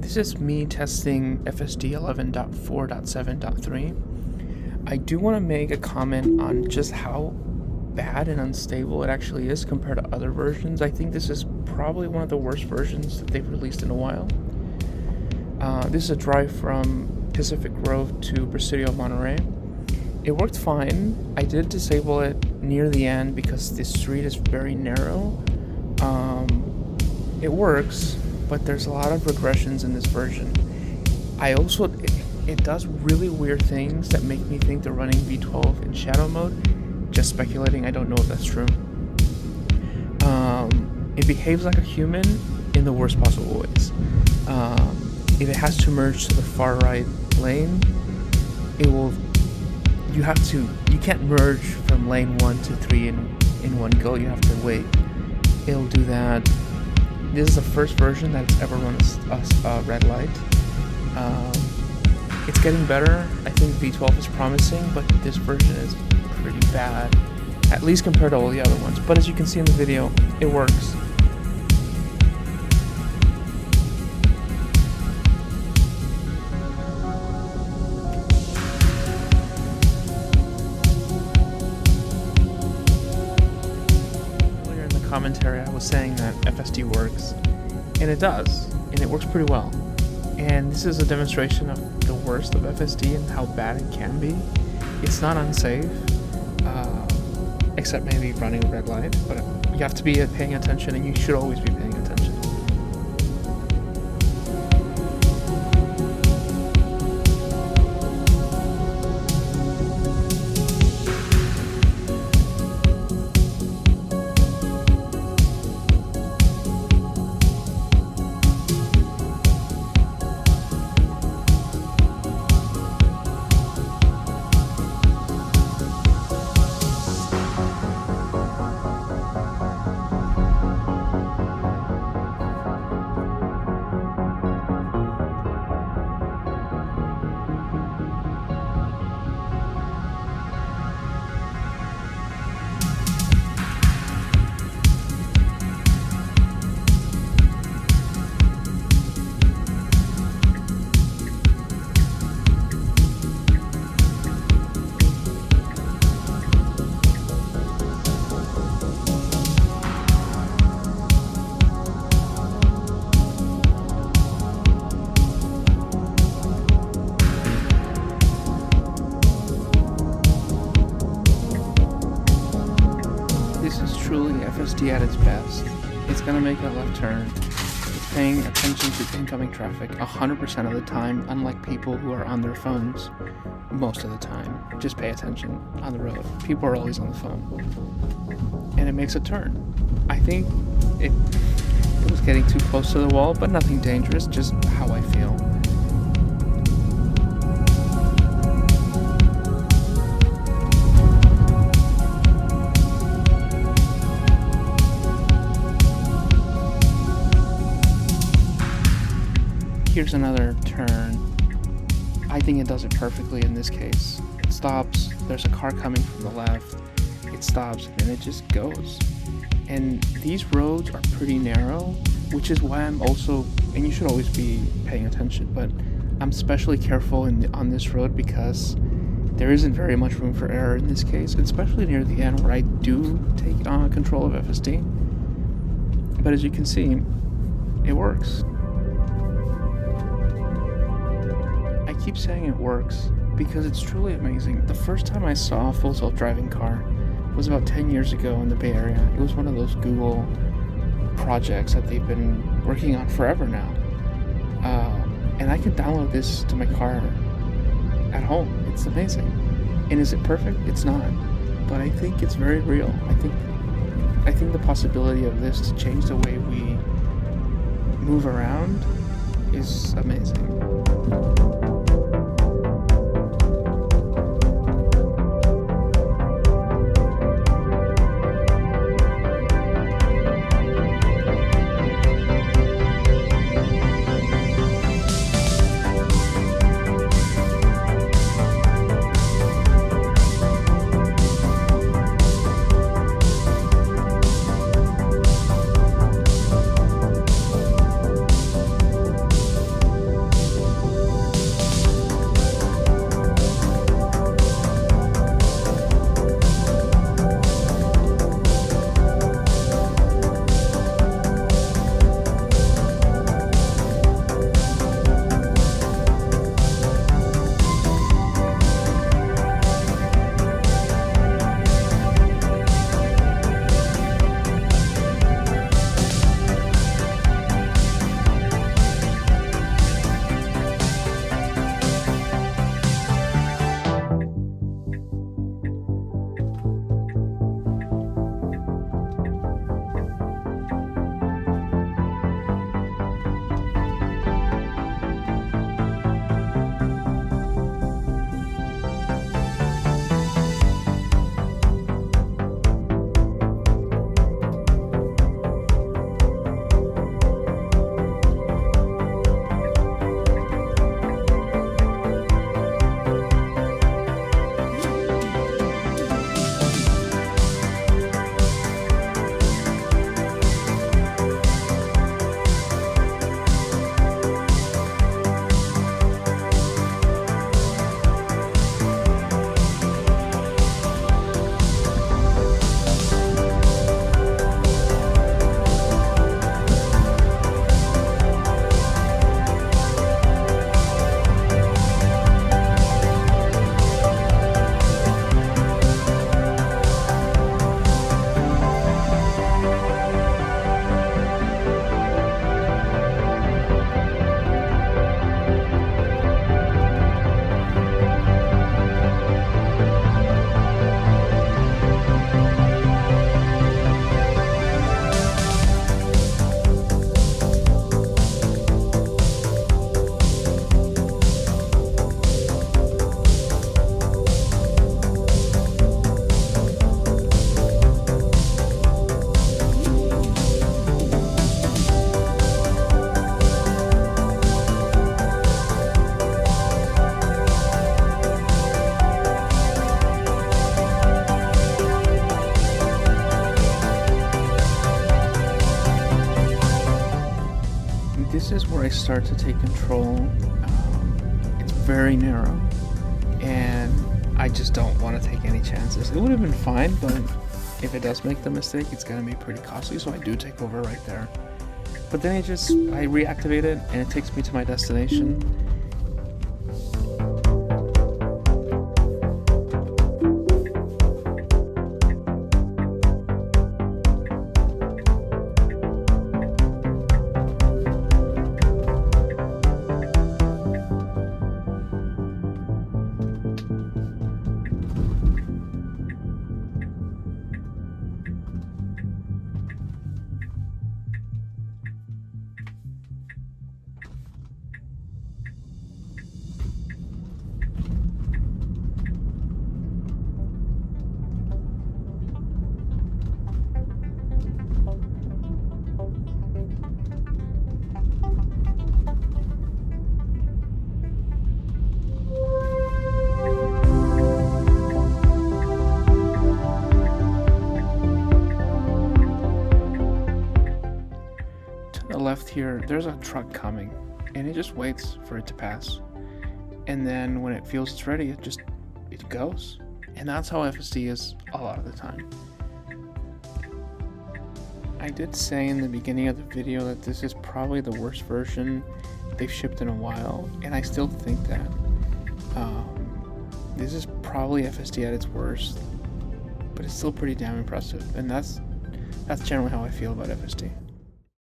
This is me testing FSD 11.4.7.3. I do want to make a comment on just how bad and unstable it actually is compared to other versions. I think this is probably one of the worst versions that they've released in a while. This is a drive from Pacific Grove to Presidio, Monterey. It worked fine. I did disable it near the end because the street is very narrow. It works, but there's a lot of regressions in this version. It does really weird things that make me think they're running V12 in shadow mode. Just speculating, I don't know if that's true. It behaves like a human in the worst possible ways. If it has to merge to the far right lane, you can't merge from lane 1 to 3 in one go. You have to wait. It'll do that. This is the first version that's ever run a red light. It's getting better. I think V12 is promising, but this version is pretty bad, at least compared to all the other ones. But as you can see in the video, it works. Earlier in the commentary, I was saying that FSD works, and it does, and it works pretty well. And this is a demonstration of the worst of FSD and how bad it can be. It's not unsafe, except maybe running a red light, but you have to be paying attention, and you should always be paying attention. This is truly FSD at its best. It's gonna make a left turn. It's paying attention to incoming traffic 100% of the time, unlike people who are on their phones most of the time. Just pay attention on the road. People are always on the phone. And it makes a turn. I think it was getting too close to the wall, but nothing dangerous, just how I feel. Here's another turn. I think it does it perfectly in this case. It stops, there's a car coming from the left, it stops, and it just goes. And these roads are pretty narrow, which is why I'm also, and you should always be paying attention, but I'm especially careful on this road because there isn't very much room for error in this case, especially near the end where I do take control of FSD. But as you can see, it works. I keep saying it works because it's truly amazing. The first time I saw a full self-driving car was about 10 years ago in the Bay Area. It was one of those Google projects that they've been working on forever now. And I can download this to my car at home. It's amazing. And is it perfect? It's not. But I think it's very real. I think the possibility of this to change the way we move around is amazing. is where I start to take control. It's very narrow, and I just don't want to take any chances. It would have been fine, but if it does make the mistake, it's going to be pretty costly, so I do take over right there. But then I reactivate it, and it takes me to my destination. Left here, there's a truck coming, and it just waits for it to pass, and then when it feels it's ready, it goes. And that's how FSD is a lot of the time. I did say in the beginning of the video that this is probably the worst version they've shipped in a while, and I still think that this is probably FSD at its worst, but it's still pretty damn impressive, and that's generally how I feel about FSD.